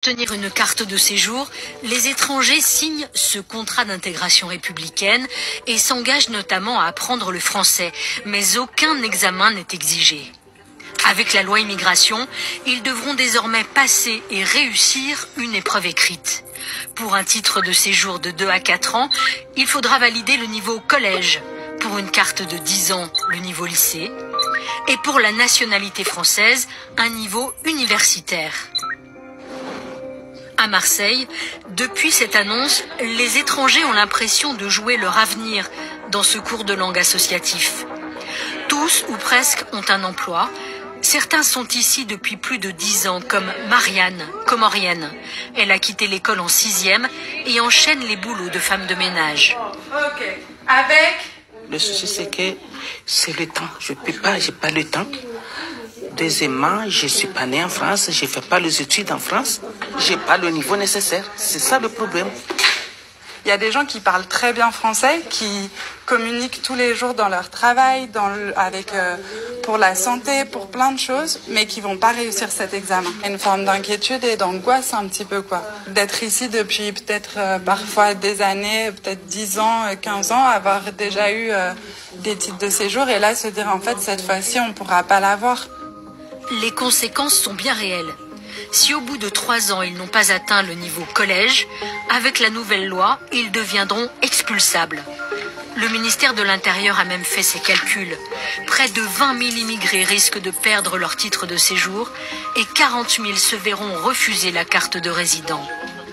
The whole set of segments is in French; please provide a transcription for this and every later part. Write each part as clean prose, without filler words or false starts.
Obtenir une carte de séjour, les étrangers signent ce contrat d'intégration républicaine et s'engagent notamment à apprendre le français, mais aucun examen n'est exigé. Avec la loi immigration, ils devront désormais passer et réussir une épreuve écrite. Pour un titre de séjour de 2 à 4 ans, il faudra valider le niveau collège. Pour une carte de 10 ans, le niveau lycée. Et pour la nationalité française, un niveau universitaire. À Marseille, depuis cette annonce, les étrangers ont l'impression de jouer leur avenir dans ce cours de langue associatif. Tous ou presque ont un emploi. Certains sont ici depuis plus de 10 ans, comme Marianne, comorienne. Elle a quitté l'école en 6e et enchaîne les boulots de femme de ménage. Ok. Avec? Le souci, c'est que c'est le temps. Je peux pas, j'ai pas le temps. Deuxièmement, je suis pas né en France, je fais pas les études en France. J'ai pas le niveau nécessaire. C'est ça le problème. Il y a des gens qui parlent très bien français, qui communiquent tous les jours dans leur travail, pour la santé, pour plein de choses, mais qui vont pas réussir cet examen. Une forme d'inquiétude et d'angoisse un petit peu, quoi. D'être ici depuis peut-être parfois des années, peut-être 10 ans, 15 ans, avoir déjà eu des titres de séjour et là se dire en fait cette fois-ci on pourra pas l'avoir. Les conséquences sont bien réelles. Si au bout de 3 ans, ils n'ont pas atteint le niveau collège, avec la nouvelle loi, ils deviendront expulsables. Le ministère de l'Intérieur a même fait ses calculs. Près de 20 000 immigrés risquent de perdre leur titre de séjour et 40 000 se verront refuser la carte de résident.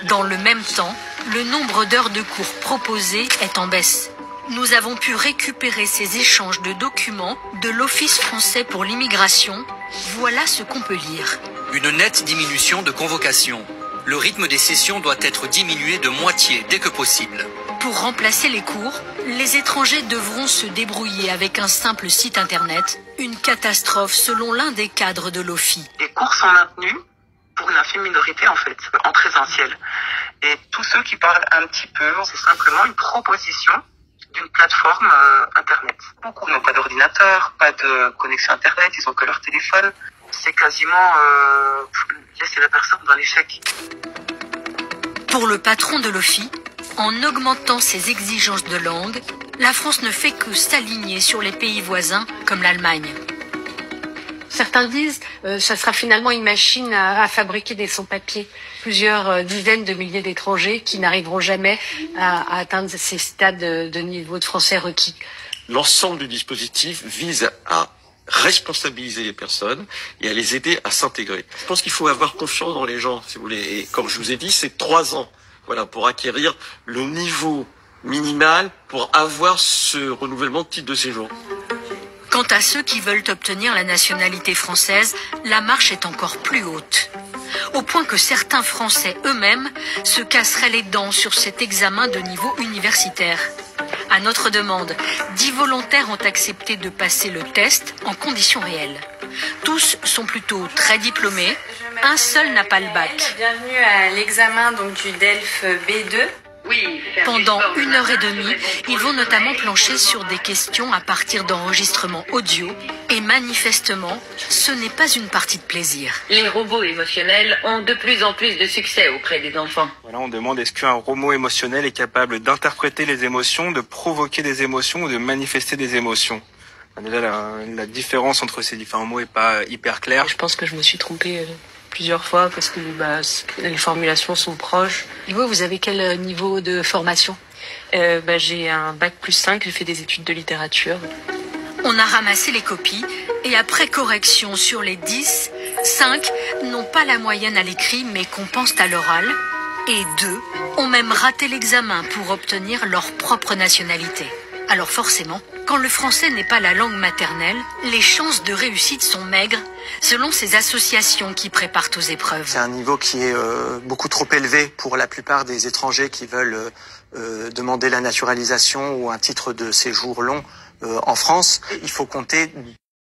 Dans le même temps, le nombre d'heures de cours proposées est en baisse. Nous avons pu récupérer ces échanges de documents de l'Office français pour l'immigration. Voilà ce qu'on peut lire. Une nette diminution de convocations. Le rythme des sessions doit être diminué de moitié dès que possible. Pour remplacer les cours, les étrangers devront se débrouiller avec un simple site internet. Une catastrophe selon l'un des cadres de l'OFI. Les cours sont maintenus pour une infime minorité en fait, en présentiel. Et tous ceux qui parlent un petit peu, c'est simplement une proposition d'une plateforme internet. Beaucoup n'ont pas d'ordinateur, pas de connexion internet, ils ont que leur téléphone. C'est quasiment laisser la personne dans l'échec. Pour le patron de l'OFI, en augmentant ses exigences de langue, la France ne fait que s'aligner sur les pays voisins comme l'Allemagne. Certains disent ça sera finalement une machine à fabriquer des sans-papiers. Plusieurs dizaines de milliers d'étrangers qui n'arriveront jamais à atteindre ces stades de niveau de français requis. L'ensemble du dispositif vise à responsabiliser les personnes et à les aider à s'intégrer. Je pense qu'il faut avoir confiance dans les gens, si vous voulez. Et comme je vous ai dit, c'est 3 ans, voilà, pour acquérir le niveau minimal pour avoir ce renouvellement de titre de séjour. Quant à ceux qui veulent obtenir la nationalité française, la marche est encore plus haute. Au point que certains Français eux-mêmes se casseraient les dents sur cet examen de niveau universitaire. À notre demande, 10 volontaires ont accepté de passer le test en conditions réelles. Tous sont plutôt très diplômés, un seul n'a pas le bac. Bienvenue à l'examen du DELF B2. Pendant 1h30, ils vont notamment plancher sur des questions à partir d'enregistrements audio. Et manifestement, ce n'est pas une partie de plaisir. Les robots émotionnels ont de plus en plus de succès auprès des enfants. Voilà, on demande est-ce qu'un robot émotionnel est capable d'interpréter les émotions, de provoquer des émotions ou de manifester des émotions. Déjà, la différence entre ces différents mots est pas hyper claire. Je pense que je me suis trompée plusieurs fois parce que les formulations sont proches. Et vous avez quel niveau de formation? J'ai un bac +5, j'ai fait des études de littérature. On a ramassé les copies et après correction sur les 10, 5 n'ont pas la moyenne à l'écrit mais compensent à l'oral et 2 ont même raté l'examen pour obtenir leur propre nationalité. Alors forcément, quand le français n'est pas la langue maternelle, les chances de réussite sont maigres, selon ces associations qui préparent aux épreuves. C'est un niveau qui est beaucoup trop élevé pour la plupart des étrangers qui veulent demander la naturalisation ou un titre de séjour long en France. Il faut compter